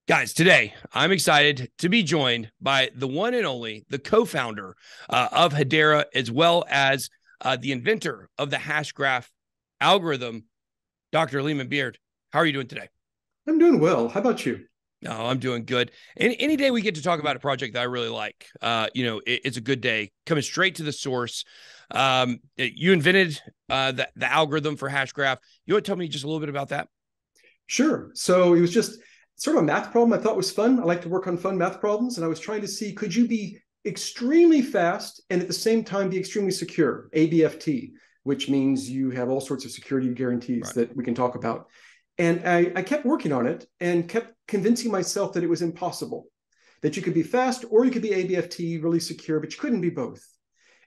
Guys, today I'm excited to be joined by the one and only, the co-founder of Hedera, as well as the inventor of the Hashgraph algorithm, Dr. Leemon Baird. How are you doing today? I'm doing well. How about you? No, I'm doing good. Any day we get to talk about a project that I really like, it's a good day. Coming straight to the source. You invented the algorithm for Hashgraph. You want to tell me just a little bit about that? Sure. So it was just sort of a math problem I thought was fun. I like to work on fun math problems, and I was trying to see, could you be extremely fast and at the same time be extremely secure, ABFT, which means you have all sorts of security guarantees Right. that we can talk about. And I kept working on it and kept convincing myself that it was impossible, that you could be fast or you could be ABFT, really secure, but you couldn't be both.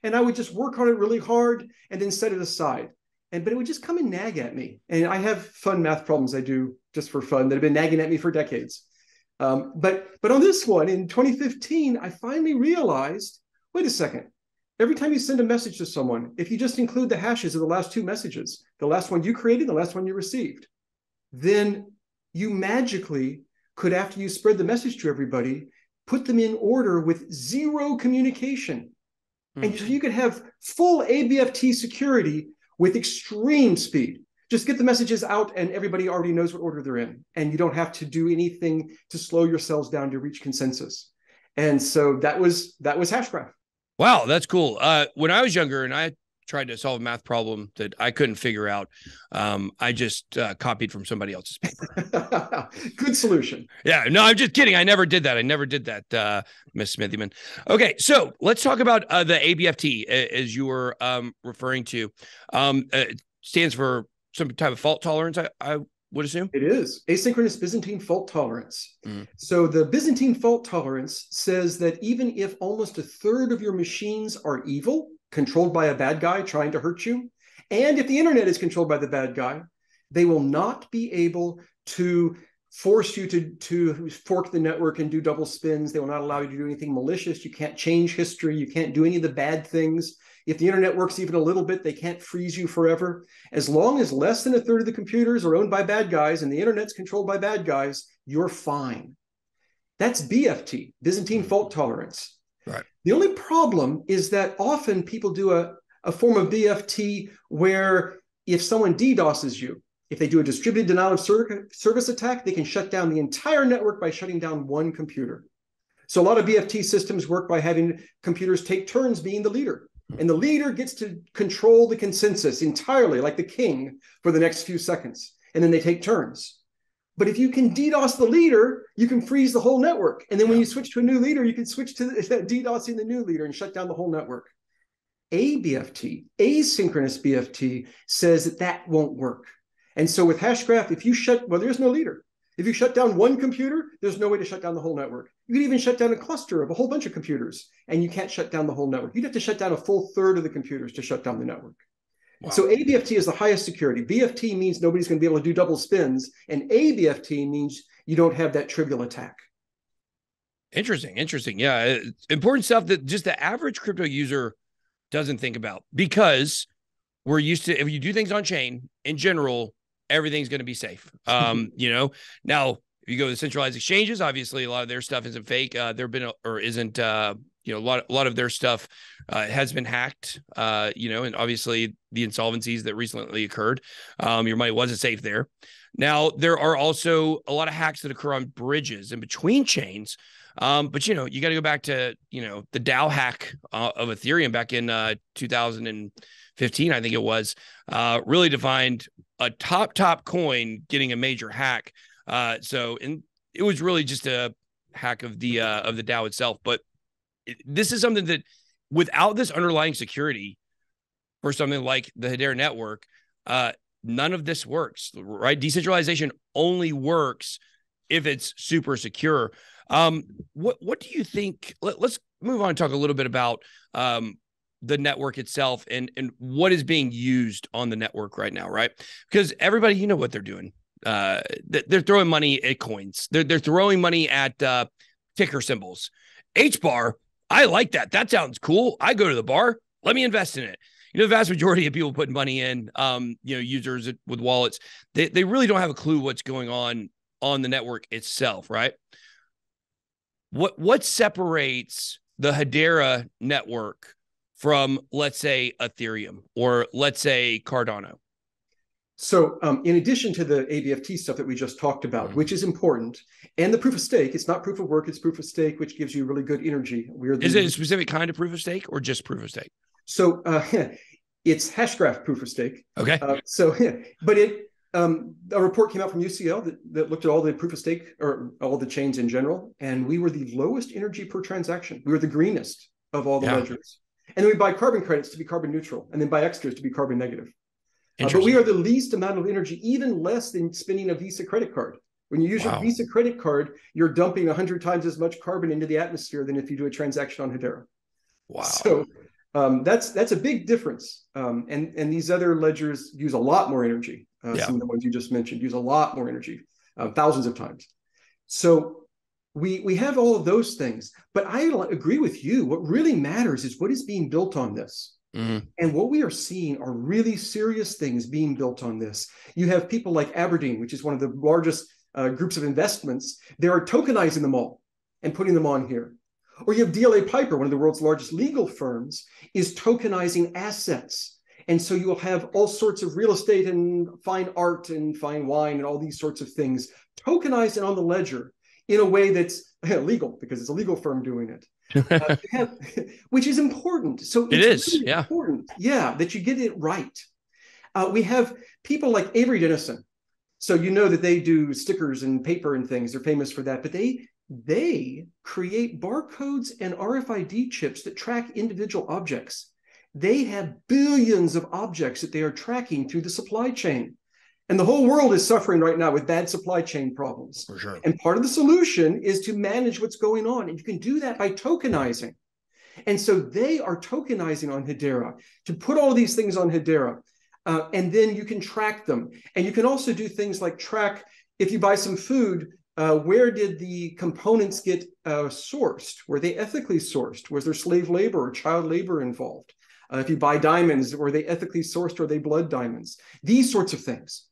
And I would just work on it really hard and then set it aside. But it would just come and nag at me. And I have fun math problems I do just for fun that have been nagging at me for decades. But on this one in 2015, I finally realized, wait a second. Every time you send a message to someone, if you just include the hashes of the last two messages, the last one you created, the last one you received, then you magically could, after you spread the message to everybody, put them in order with zero communication. And so you could have full ABFT security with extreme speed. Just get the messages out and everybody already knows what order they're in. And you don't have to do anything to slow yourselves down to reach consensus. And so that was Hashgraph. Wow, that's cool. When I was younger and I tried to solve a math problem that I couldn't figure out, I just copied from somebody else's paper. Good solution. Yeah, no, I'm just kidding. I never did that. Miss Smithyman. Okay, so let's talk about the ABFT, as you were referring to. It stands for some type of fault tolerance, I would assume. It is asynchronous Byzantine fault tolerance. So the Byzantine fault tolerance says that even if almost a third of your machines are evil, controlled by a bad guy trying to hurt you, and if the internet is controlled by the bad guy, they will not be able to force you to fork the network and do double spins. They will not allow you to do anything malicious. You can't change history. You can't do any of the bad things. If the internet works even a little bit, they can't freeze you forever. As long as less than a third of the computers are owned by bad guys and the internet's controlled by bad guys, you're fine. That's BFT, Byzantine fault tolerance. Right. The only problem is that often people do a form of BFT where if someone DDoSes you, if they do a distributed denial of service attack, they can shut down the entire network by shutting down one computer. So a lot of BFT systems work by having computers take turns being the leader. And the leader gets to control the consensus entirely, like the king, for the next few seconds. And then they take turns. But if you can DDoS the leader, you can freeze the whole network. And then when you switch to a new leader, you can switch to DDoSing the new leader and shut down the whole network. ABFT, asynchronous BFT, says that that won't work. And so with Hashgraph, if you there's no leader. If you shut down one computer, there's no way to shut down the whole network. You could even shut down a cluster of a whole bunch of computers, and you can't shut down the whole network. You'd have to shut down a full third of the computers to shut down the network. Wow. So ABFT is the highest security. BFT means nobody's going to be able to do double spins, and ABFT means you don't have that trivial attack. Interesting. Yeah, important stuff that just the average crypto user doesn't think about, because we're used to, if you do things on chain, in general, everything's going to be safe. Now if you go to the centralized exchanges, obviously a lot of their stuff isn't fake. Isn't, a lot of their stuff has been hacked, and obviously the insolvencies that recently occurred, your money wasn't safe there. Now, there are also a lot of hacks that occur on bridges in between chains. But you got to go back to, the DAO hack of Ethereum back in 2015, I think it was, really defined a top coin getting a major hack. And it was really just a hack of the DAO itself. But this is something that, without this underlying security for something like the Hedera network, none of this works, right? Decentralization only works if it's super secure. What do you think? Let's move on and talk a little bit about the network itself and what is being used on the network right now, right? Because everybody, what they're doing. They're throwing money at coins. They're throwing money at ticker symbols. HBAR, I like that. That sounds cool. I go to the bar. Let me invest in it. The vast majority of people putting money in, users with wallets, they really don't have a clue what's going on on the network itself, right? What separates the Hedera network from, let's say, Ethereum or let's say Cardano? So in addition to the ABFT stuff that we just talked about, which is important, and the proof of stake, it's not proof of work, it's proof of stake, which gives you really good energy. Is it a specific kind of proof of stake or just proof of stake? So it's Hashgraph proof of stake. Okay. But a report came out from UCL that looked at all the proof of stake or all the chains in general, and we were the lowest energy per transaction. We were the greenest of all the ledgers. And then we buy carbon credits to be carbon neutral, and then buy extras to be carbon negative. But we are the least amount of energy, even less than spinning a Visa credit card. When you use your Visa credit card, you're dumping 100 times as much carbon into the atmosphere than if you do a transaction on Hedera. Wow. So that's a big difference. And these other ledgers use a lot more energy. Some of the ones you just mentioned use a lot more energy, thousands of times. So we have all of those things. But I agree with you. What really matters is what is being built on this. And what we are seeing are really serious things being built on this. You have people like Aberdeen, which is one of the largest groups of investments. They are tokenizing them all and putting them on here. Or you have DLA Piper, one of the world's largest legal firms, is tokenizing assets. And so you will have all sorts of real estate and fine art and fine wine and all these sorts of things tokenized and on the ledger in a way that's legal, because it's a legal firm doing it. Which is important. So it's really important, that you get it right. We have people like Avery Dennison. So you know that they do stickers and paper and things. They're famous for that. But they create barcodes and RFID chips that track individual objects. They have billions of objects that they are tracking through the supply chain. And the whole world is suffering right now with bad supply chain problems. For sure. And part of the solution is to manage what's going on. And you can do that by tokenizing. And so they are tokenizing on Hedera to put all of these things on Hedera. And then you can track them. And you can also do things like track, if you buy some food, where did the components get sourced? Were they ethically sourced? Was there slave labor or child labor involved? If you buy diamonds, were they ethically sourced or are they blood diamonds? These sorts of things.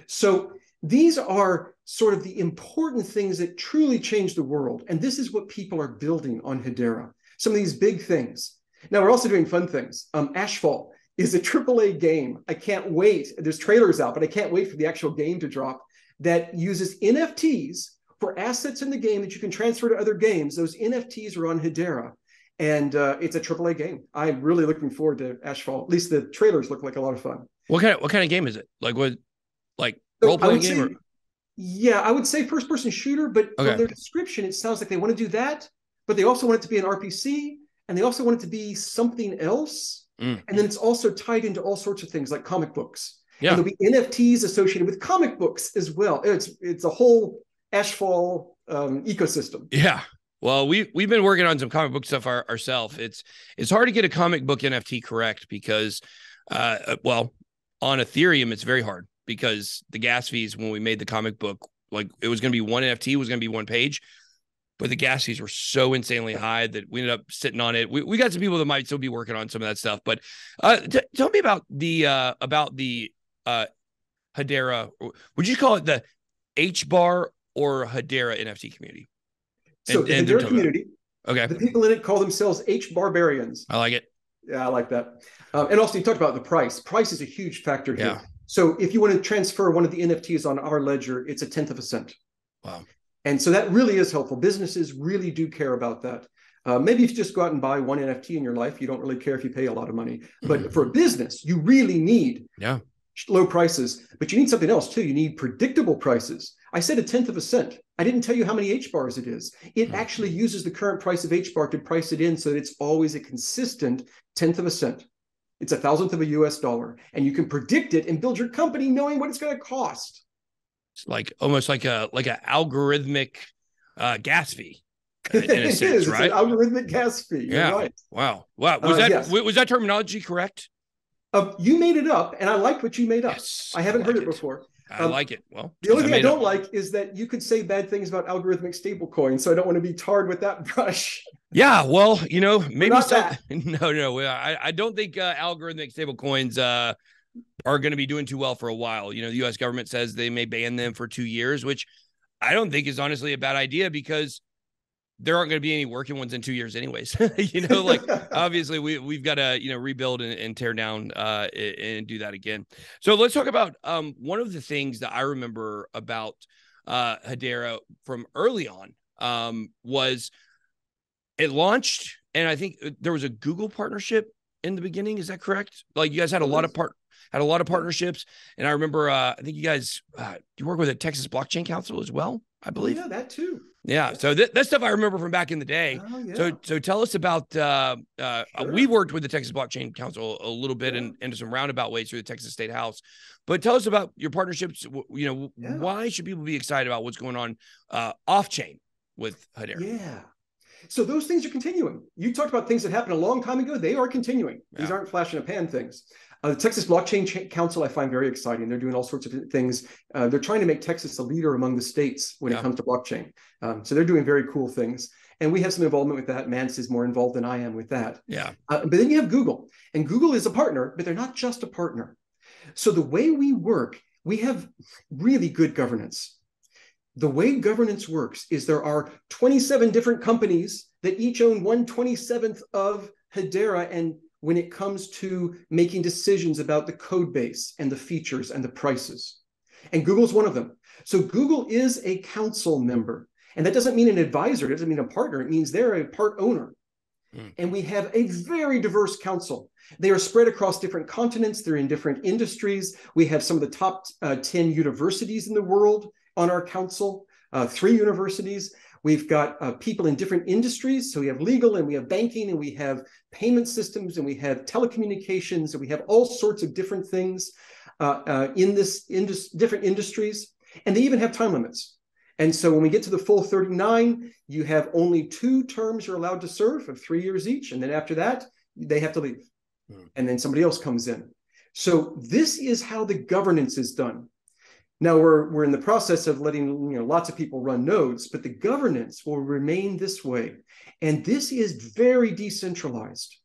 So these are sort of the important things that truly change the world. And this is what people are building on Hedera. Some of these big things. Now, we're also doing fun things. Ashfall is a AAA game. I can't wait. There's trailers out, but I can't wait for the actual game to drop that uses NFTs for assets in the game that you can transfer to other games. Those NFTs are on Hedera. And it's a AAA game. I'm really looking forward to Ashfall. At least the trailers look like a lot of fun. What kind of game is it? Role-playing game? I would say first-person shooter, but from their description, it sounds like they want to do that, but they also want it to be an RPC, and they also want it to be something else. And then it's also tied into all sorts of things like comic books. Yeah. And there'll be NFTs associated with comic books as well. It's a whole Ashfall ecosystem. Yeah. Well, we've been working on some comic book stuff ourselves. It's hard to get a comic book NFT correct because, on Ethereum, it's very hard because the gas fees when we made the comic book, like it was going to be one NFT, was going to be one page, but the gas fees were so insanely high that we ended up sitting on it. We got some people that might still be working on some of that stuff, but tell me about the Hedera. Would you call it the HBAR or Hedera NFT community? So the Hedera community, the people in it call themselves H-barbarians. I like it. Yeah, I like that. And also you talked about the price. Price is a huge factor here. Yeah. So if you want to transfer one of the NFTs on our ledger, it's 1/10 of a cent. Wow. And so that really is helpful. Businesses really do care about that. Maybe if you just go out and buy one NFT in your life, you don't really care if you pay a lot of money. But for a business, you really need low prices. But you need something else too. You need predictable prices. I said 1/10 of a cent. I didn't tell you how many HBARs it is. It actually uses the current price of HBAR to price it in so that it's always a consistent 1/10 of a cent. It's 1,000th of a US dollar. And you can predict it and build your company knowing what it's going to cost. It's like almost like an algorithmic gas fee. In a sense, right? It's an algorithmic gas fee. You're right. Wow. Was that terminology correct? You made it up, and I liked what you made up. Yes, I haven't heard it before. I like it. Well, the only thing I don't like is that you could say bad things about algorithmic stablecoins, so I don't want to be tarred with that brush. Yeah, well, maybe so. No. I don't think algorithmic stablecoins are going to be doing too well for a while. The U.S. government says they may ban them for 2 years, which I don't think is honestly a bad idea, because there aren't going to be any working ones in 2 years anyways. Like obviously we've got to, rebuild and tear down and do that again. So let's talk about one of the things that I remember about Hedera from early on was it launched, and I think there was a Google partnership in the beginning. Is that correct? Like you guys had a lot of partnerships, and I remember I think you guys you work with the Texas Blockchain Council as well, I believe. Oh, yeah, that too. Yeah. So that stuff I remember from back in the day. Oh, yeah. So tell us about, we worked with the Texas Blockchain Council a little bit in some roundabout ways through the Texas State House, but tell us about your partnerships. Why should people be excited about what's going on off chain with Hedera? Yeah. So those things are continuing. You talked about things that happened a long time ago. They are continuing. These aren't flash in a pan things. The Texas Blockchain Council, I find very exciting. They're doing all sorts of things. They're trying to make Texas a leader among the states when it comes to blockchain. So they're doing very cool things. And we have some involvement with that. Mance is more involved than I am with that. Yeah. But then you have Google. And Google is a partner, but they're not just a partner. So the way we work, we have really good governance. The way governance works is there are 27 different companies that each own 1/27th of Hedera. And when it comes to making decisions about the code base and the features and the prices. And Google's one of them. So Google is a council member. And that doesn't mean an advisor. It doesn't mean a partner. It means they're a part owner. And we have a very diverse council. They are spread across different continents. They're in different industries. We have some of the top 10 universities in the world on our council, 3 universities. We've got people in different industries. So we have legal, and we have banking, and we have payment systems, and we have telecommunications, and we have all sorts of different things in different industries. And they even have time limits. And so when we get to the full 39, you have only 2 terms you're allowed to serve of 3 years each. And then after that, they have to leave. And then somebody else comes in. So this is how the governance is done. Now we're in the process of letting lots of people run nodes, but the governance will remain this way. And this is very decentralized.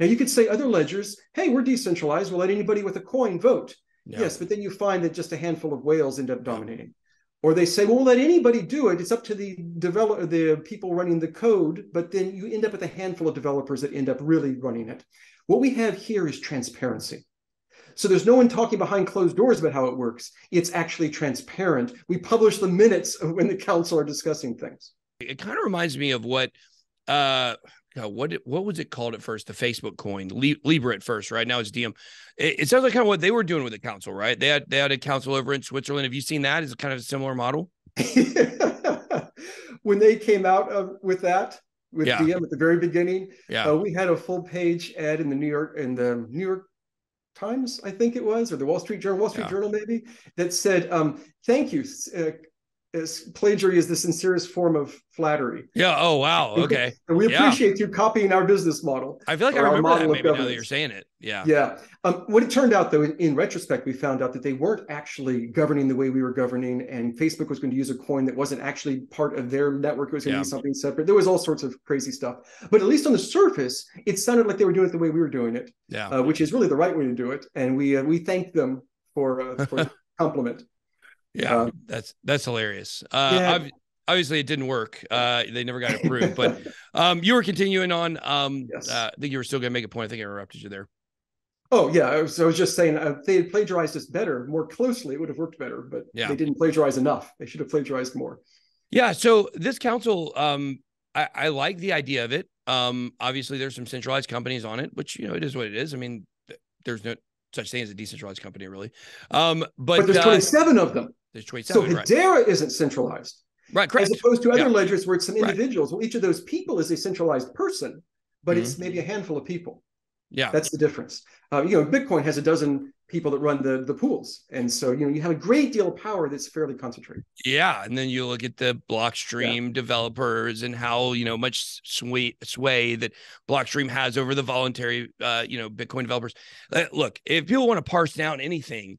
Now you could say other ledgers, hey, we're decentralized. We'll let anybody with a coin vote. Yeah. Yes, but then you find that just a handful of whales end up dominating. Or they say, well, we'll let anybody do it. It's up to the people running the code, but then you end up with a handful of developers that end up really running it. What we have here is transparency. So there's no one talking behind closed doors about how it works. It's actually transparent. We publish the minutes of when the council are discussing things. It kind of reminds me of what was it called at first? The Facebook coin, Libra at first, right? Now it's Diem. It sounds like kind of what they were doing with the council, right? They had a council over in Switzerland. Have you seen that? Is it kind of a similar model? When they came out with that, with Diem at the very beginning, we had a full page ad in the New York Times, I think it was, or the Wall Street Journal maybe, that said, thank you. Plagiary is the sincerest form of flattery. Yeah. Oh, wow. Okay. And we appreciate you copying our business model. I feel like I remember that maybe now that you're saying it. Yeah. Yeah. What it turned out, though, in retrospect, we found out that they weren't actually governing the way we were governing, and Facebook was going to use a coin that wasn't actually part of their network. It was going to be something separate. There was all sorts of crazy stuff. But at least on the surface, it sounded like they were doing it the way we were doing it, which is really the right way to do it. And we thank them for the compliment. Yeah, that's hilarious. Obviously it didn't work. They never got approved, but you were continuing on. Yes. I think you were still going to make a point. I think I interrupted you there. Oh yeah, I was just saying if they had plagiarized us better, more closely, it would have worked better. But they didn't plagiarize enough. They should have plagiarized more. Yeah. So this council, I like the idea of it. Obviously, there's some centralized companies on it, which it is what it is. I mean, there's no such thing as a decentralized company, really. But there's 27 of them. There's 27. So Hedera isn't centralized. Right, correct. As opposed to other ledgers where it's some individuals. Well, each of those people is a centralized person, but it's maybe a handful of people. Yeah. That's the difference. Bitcoin has a dozen people that run the pools. And so, you have a great deal of power that's fairly concentrated. Yeah. And then you look at the Blockstream developers and how, much sway that Blockstream has over the voluntary, Bitcoin developers. Look, if people want to parse down anything,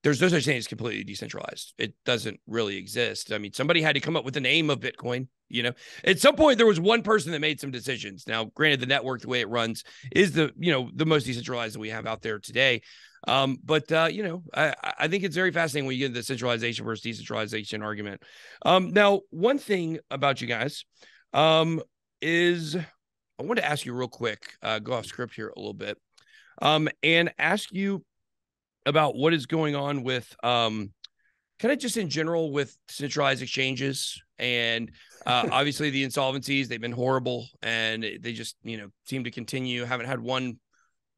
there's no such thing as completely decentralized. It doesn't really exist. I mean, somebody had to come up with the name of Bitcoin. At some point there was one person that made some decisions. Now, granted, the network, the way it runs, is the most decentralized that we have out there today. I think it's very fascinating when you get into the centralization versus decentralization argument. Now, one thing about you guys is I want to ask you real quick, go off script here a little bit, and ask you about what is going on with kind of just in general with centralized exchanges and obviously the insolvencies. They've been horrible and they just, seem to continue. Haven't had one,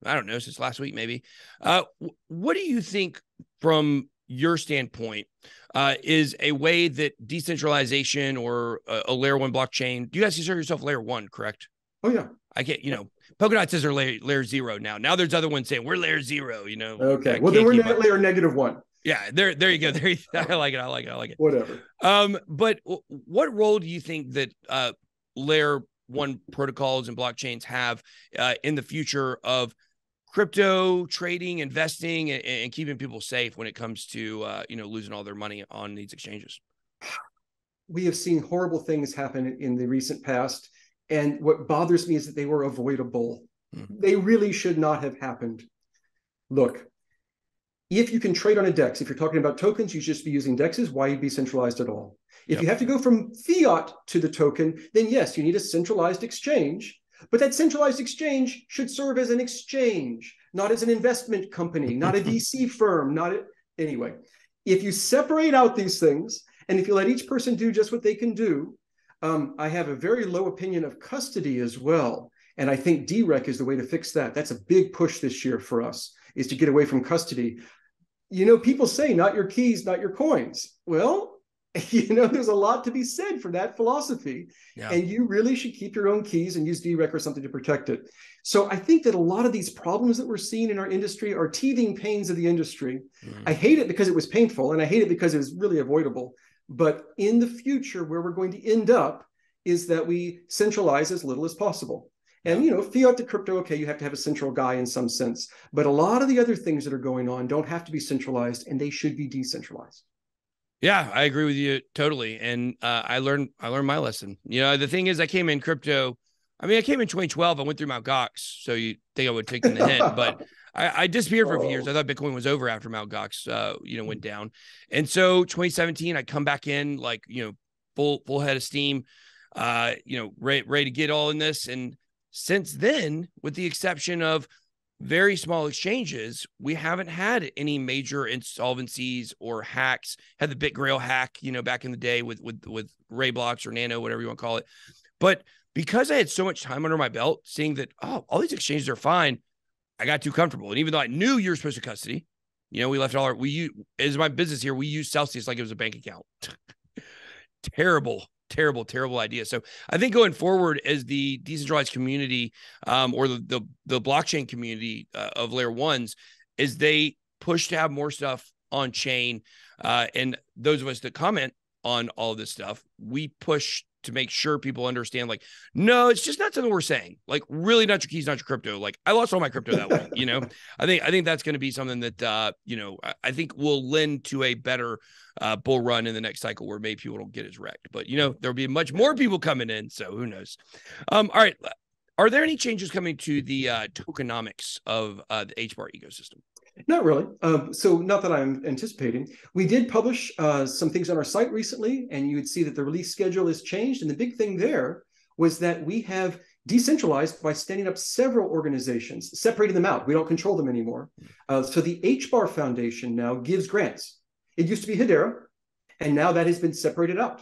I don't know, since last week, maybe. What do you think from your standpoint is a way that decentralization or a layer one blockchain, do you guys consider yourself layer one, correct? Oh, yeah. I can't, Polkadot says they're layer zero now. Now there's other ones saying we're layer zero, Okay. Well, then we're layer -1. Yeah, there you go. I like it. Whatever. But what role do you think that layer one protocols and blockchains have in the future of crypto trading, investing, and keeping people safe when it comes to losing all their money on these exchanges? We have seen horrible things happen in the recent past, and what bothers me is that they were avoidable. They really should not have happened. Look, if you can trade on a DEX, if you're talking about tokens, you should just be using DEXs. Why be centralized at all? If you have to go from fiat to the token, then yes, you need a centralized exchange. But that centralized exchange should serve as an exchange, not as an investment company, not a VC firm, anyway. If you separate out these things, and if you let each person do just what they can do, I have a very low opinion of custody as well. And I think DREC is the way to fix that. That's a big push this year for us, is to get away from custody. People say not your keys, not your coins. Well, there's a lot to be said for that philosophy. Yeah. And you really should keep your own keys and use DREC or something to protect it. So I think that a lot of these problems that we're seeing in our industry are teething pains of the industry. I hate it because it was painful, and I hate it because it was really avoidable. But in the future, where we're going to end up is that we centralize as little as possible. And, fiat to crypto, okay, you have to have a central guy in some sense. But a lot of the other things that are going on don't have to be centralized, and they should be decentralized. Yeah, I agree with you totally. And I learned my lesson. The thing is, I came in crypto. I came in 2012. I went through Mt. Gox. So you think I would take the hint, but I disappeared for a few years. I thought Bitcoin was over after Mt. Gox, went down. And so 2017, I come back in like, full head of steam, ready to get all in this. And since then, with the exception of very small exchanges, we haven't had any major insolvencies or hacks. Had the BitGrail hack, back in the day with Ray Blocks or Nano, whatever you want to call it. But because I had so much time under my belt, seeing that, all these exchanges are fine, I got too comfortable. And even though I knew you were supposed to custody, we left all as my business here, we use Celsius like it was a bank account. Terrible idea. So I think going forward as the decentralized community or the blockchain community of layer ones, is they push to have more stuff on chain. And those of us that comment on all of this stuff, we push to make sure people understand, like, no, it's just not something we're saying. Like, really, not your keys, not your crypto. Like, I lost all my crypto that way. I think that's going to be something that I think will lend to a better bull run in the next cycle, where maybe people don't get as wrecked. But there'll be much more people coming in, so who knows? All right, are there any changes coming to the tokenomics of the HBAR ecosystem? Not really. So not that I'm anticipating. We did publish some things on our site recently, and you would see that the release schedule has changed. And the big thing there was that we have decentralized by standing up several organizations, separating them out. We don't control them anymore. So the HBAR Foundation now gives grants. It used to be Hedera, and now that has been separated out.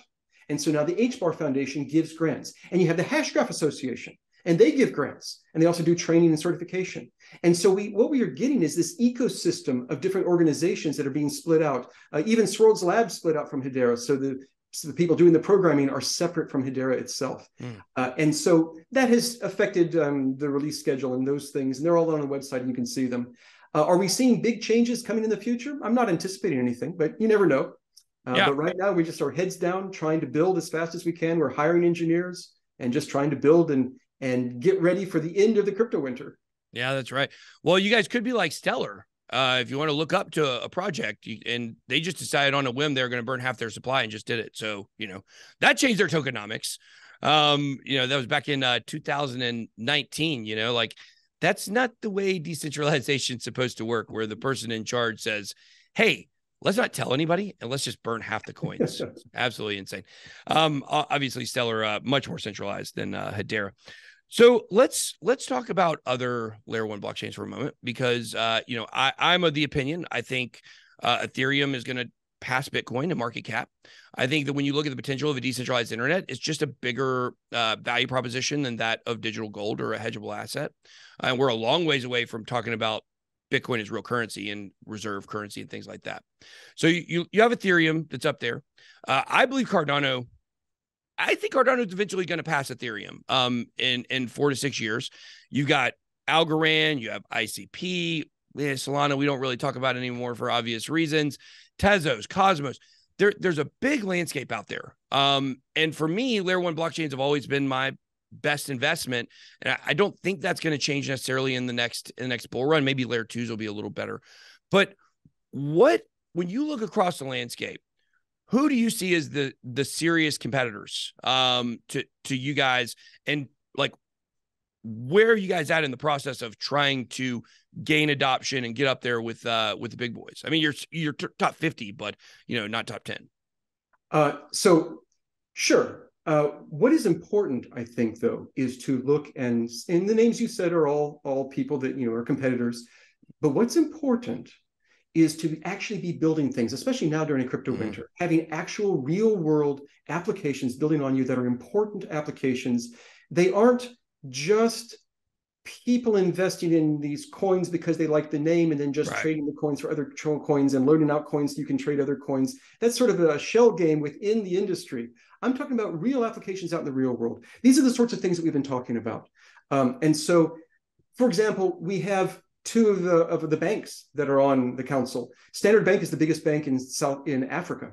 And so now the HBAR Foundation gives grants. And you have the Hashgraph Association, and they give grants, and they also do training and certification. And so what we are getting is this ecosystem of different organizations that are being split out. Even Swirlds Labs split out from Hedera. So the people doing the programming are separate from Hedera itself. And so that has affected the release schedule and those things. And they're all on the website, and you can see them. Are we seeing big changes coming in the future? I'm not anticipating anything, but you never know. But right now, we just are heads down, trying to build as fast as we can. We're hiring engineers and just trying to build and get ready for the end of the crypto winter. Yeah, that's right. Well, you guys could be like Stellar. If you want to look up to a project, and they just decided on a whim they're going to burn half their supply and just did it. So, that changed their tokenomics. That was back in 2019, like That's not the way decentralization is supposed to work, where the person in charge says, hey, let's not tell anybody and let's just burn half the coins. It's absolutely insane. Obviously, Stellar, much more centralized than Hedera. So let's talk about other layer one blockchains for a moment, because I'm of the opinion, I think Ethereum is going to pass Bitcoin in market cap. I think that when you look at the potential of a decentralized internet, it's just a bigger value proposition than that of digital gold or a hedgeable asset. And we're a long ways away from talking about Bitcoin as real currency and reserve currency and things like that. So you have Ethereum that's up there. I believe Cardano. I think Cardano is eventually going to pass Ethereum in 4 to 6 years. You've got Algorand, you have ICP, Solana. We don't really talk about it anymore for obvious reasons. Tezos, Cosmos. There's a big landscape out there. And for me, layer one blockchains have always been my best investment. And I don't think that's going to change necessarily in the next bull run. Maybe layer twos will be a little better. But when you look across the landscape, who do you see as the serious competitors to you guys, and like where are you guys at in the process of trying to gain adoption and get up there with the big boys? I mean, you're top 50, but not top 10. So sure. What is important, I think, though, is to look, and the names you said are all people that are competitors. But what's important is to actually be building things, especially now during a crypto winter, having actual real world applications building on you that are important applications. They aren't just people investing in these coins because they like the name and then just trading the coins for other coins and loading out coins so you can trade other coins. That's sort of a shell game within the industry. I'm talking about real applications out in the real world. These are the sorts of things that we've been talking about. And so, for example, we have two of the banks that are on the council. Standard Bank is the biggest bank in Africa,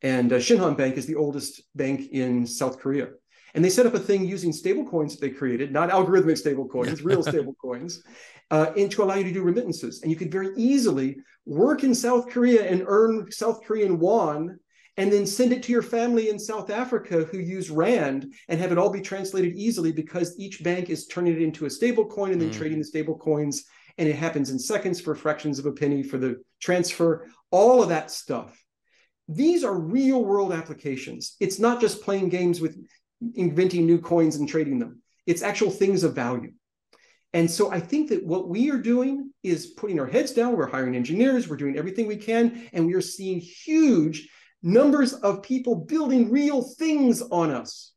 and Shinhan Bank is the oldest bank in South Korea. And they set up a thing using stable coins that they created, not algorithmic stable coins, real stable coins, to allow you to do remittances. And you could very easily work in South Korea and earn South Korean won, and then send it to your family in South Africa who use Rand, and have it all be translated easily, because each bank is turning it into a stable coin and then trading the stable coins. And it happens in seconds for fractions of a penny for the transfer, all of that stuff. These are real world applications. It's not just playing games with inventing new coins and trading them. It's actual things of value. And so I think that what we are doing is putting our heads down. We're hiring engineers. We're doing everything we can. And we are seeing huge numbers of people building real things on us.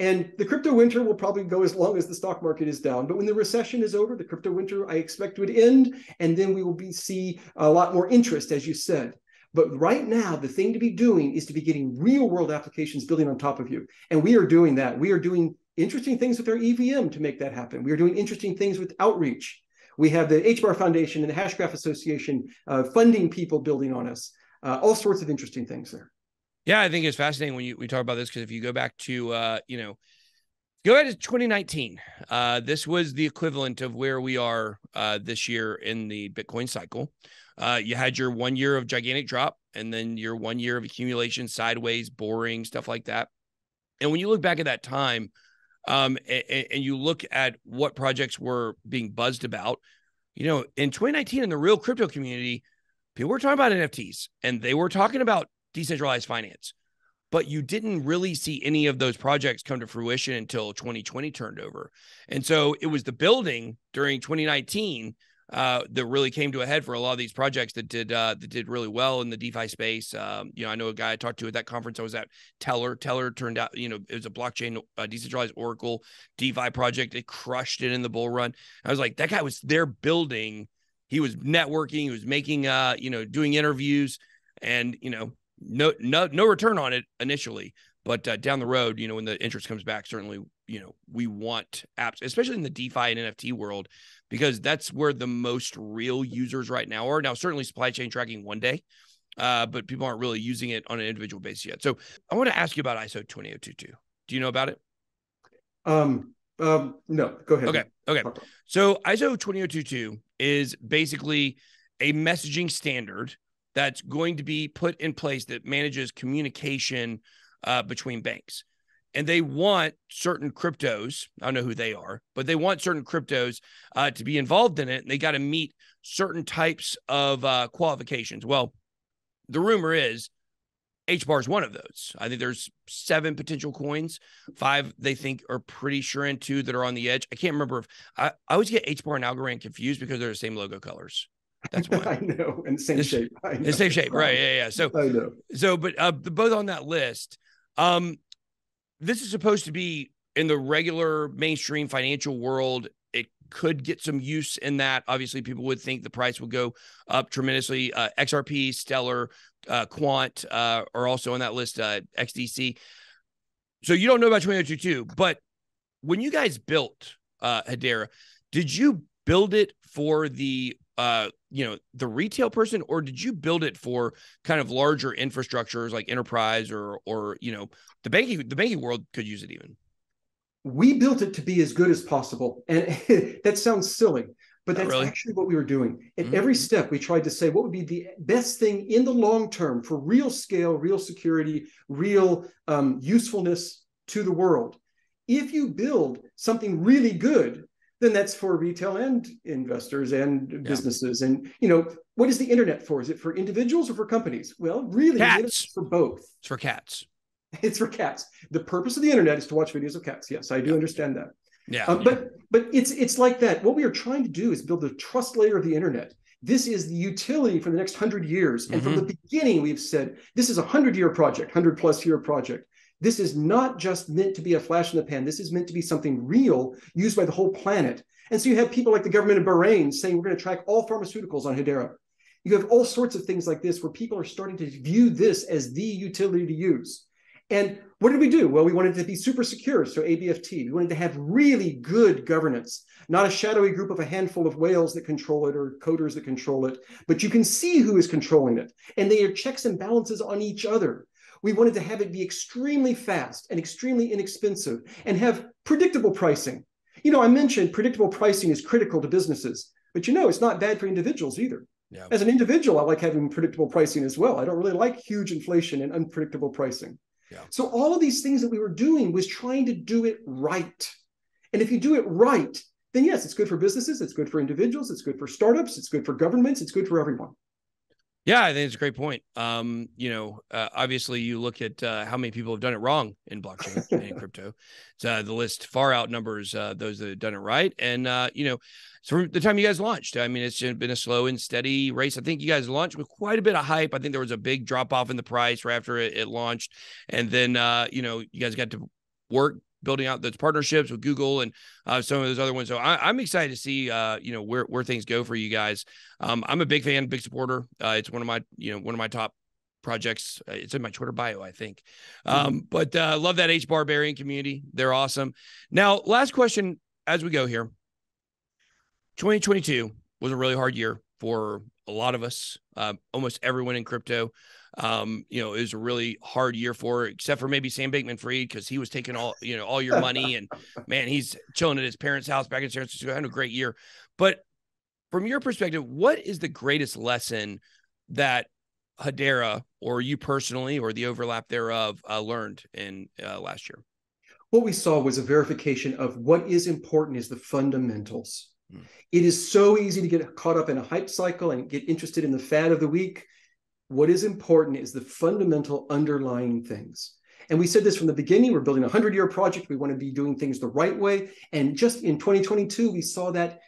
And the crypto winter will probably go as long as the stock market is down. But when the recession is over, the crypto winter, I expect, would end. And then we will see a lot more interest, as you said. But right now, the thing to be doing is to be getting real world applications building on top of you. And we are doing that. We are doing interesting things with our EVM to make that happen. We are doing interesting things with outreach. We have the HBAR Foundation and the Hashgraph Association funding people building on us. All sorts of interesting things there. Yeah, I think it's fascinating when we talk about this, because if you go back to, go ahead to 2019, this was the equivalent of where we are this year in the Bitcoin cycle. You had your 1 year of gigantic drop, and then your 1 year of accumulation, sideways, boring, stuff like that. And when you look back at that time, and you look at what projects were being buzzed about, in 2019 in the real crypto community, people were talking about NFTs, and they were talking about decentralized finance, but you didn't really see any of those projects come to fruition until 2020 turned over. And so it was the building during 2019 that really came to a head for a lot of these projects that did really well in the DeFi space. I know a guy I talked to at that conference I was at, Teller turned out, it was a blockchain, decentralized Oracle DeFi project. It crushed it in the bull run. I was like, that guy was there building. He was networking. He was making, doing interviews, and, no return on it initially, but down the road, when the interest comes back, certainly, we want apps, especially in the DeFi and NFT world, because that's where the most real users right now are. Now, certainly supply chain tracking one day, but people aren't really using it on an individual basis yet. So I want to ask you about ISO 20022. Do you know about it? No, go ahead. Okay. So ISO 20022 is basically a messaging standard that's going to be put in place that manages communication between banks. and they want certain cryptos. I don't know who they are, but they want certain cryptos to be involved in it. And they got to meet certain types of qualifications. Well, the rumor is HBAR is one of those. I think there's 7 potential coins. 5 they think are pretty sure in, 2 that are on the edge. I can't remember if I always get HBAR and Algorand confused because they're the same logo colors. That's why. I know, and the same shape. The same shape, right? Yeah. So I know. But both on that list. This is supposed to be in the regular mainstream financial world. It could get some use in that. Obviously, people would think the price would go up tremendously. XRP, Stellar, Quant are also on that list, XDC. So you don't know about 2022, but when you guys built Hedera, did you build it for the the retail person, or did you build it for kind of larger infrastructures like enterprise or the banking world could use it even? We built it to be as good as possible. And that sounds silly, but that's actually what we were doing. At every step, we tried to say what would be the best thing in the long term for real scale, real security, real usefulness to the world. If you build something really good, then that's for retail and investors and businesses. And, what is the internet for? Is it for individuals or for companies? Well, really, it's for both. It's for cats. It's for cats. The purpose of the internet is to watch videos of cats. Yes, I do understand that. Yeah. But it's like that. What we are trying to do is build the trust layer of the internet. This is the utility for the next 100 years. And from the beginning, we've said, this is a 100-year project, 100+ year project. This is not just meant to be a flash in the pan. This is meant to be something real used by the whole planet. And so you have people like the government of Bahrain saying, we're going to track all pharmaceuticals on Hedera. You have all sorts of things like this where people are starting to view this as the utility to use. And what did we do? Well, we wanted it to be super secure, so ABFT. We wanted to have really good governance, not a shadowy group of a handful of whales that control it or coders that control it, but you can see who is controlling it. And they are checks and balances on each other. We wanted to have it be extremely fast and extremely inexpensive and have predictable pricing. I mentioned predictable pricing is critical to businesses, but it's not bad for individuals either. Yeah. As an individual, I like having predictable pricing as well. I don't really like huge inflation and unpredictable pricing. Yeah. So all of these things that we were doing was trying to do it right. And if you do it right, then yes, it's good for businesses, it's good for individuals, it's good for startups, it's good for governments, it's good for everyone. Yeah, I think it's a great point. Obviously, you look at how many people have done it wrong in blockchain and crypto. So the list far outnumbers those that have done it right. And, so from the time you guys launched, I mean, it's been a slow and steady race. I think you guys launched with quite a bit of hype. I think there was a big drop off in the price right after it launched. And then, you guys got to work building out those partnerships with Google and some of those other ones. So I'm excited to see, where things go for you guys. I'm a big fan, big supporter. It's one of my top projects. It's in my Twitter bio, I think. But love that HBAR Barian community. They're awesome. Now, last question as we go here. 2022 was a really hard year for a lot of us, almost everyone in crypto. It was a really hard year for it, except for maybe Sam Bankman-Fried, because he was taking all your money, and man, he's chilling at his parents' house back in San Francisco. Had a great year. But from your perspective, what is the greatest lesson that Hedera, or you personally, or the overlap thereof, learned in last year? What we saw was a verification of what is important is the fundamentals. It is so easy to get caught up in a hype cycle and get interested in the fad of the week. What is important is the fundamental underlying things. And we said this from the beginning. We're building a 100-year project. We want to be doing things the right way. And just in 2022, we saw that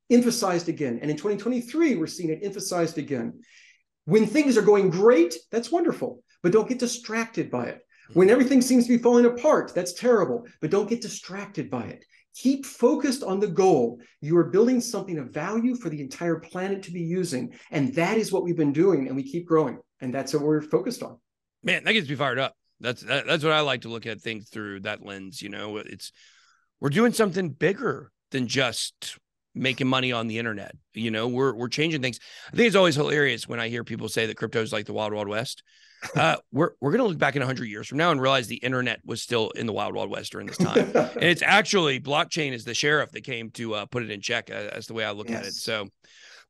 emphasized again. And in 2023, we're seeing it emphasized again. When things are going great, that's wonderful, but don't get distracted by it. When everything seems to be falling apart, that's terrible, but don't get distracted by it. Keep focused on the goal. You are building something of value for the entire planet to be using. And that is what we've been doing. And we keep growing. And that's what we're focused on. Man, that gets me fired up. That's what I like to look at things through that lens. We're doing something bigger than just making money on the internet. We're changing things. I think it's always hilarious when I hear people say that crypto is like the Wild Wild West. We're going to look back in 100 years from now and realize the internet was still in the Wild Wild West during this time. And it's actually blockchain is the sheriff that came to put it in check. That's the way I look at it. So,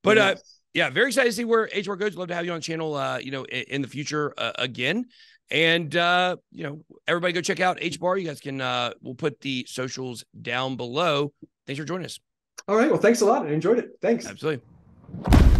but Yeah, very excited to see where HBAR goes. Love to have you on the channel, in the future again. And, everybody go check out HBAR. You guys can, we'll put the socials down below. Thanks for joining us. All right. Well, thanks a lot. I enjoyed it. Thanks. Absolutely.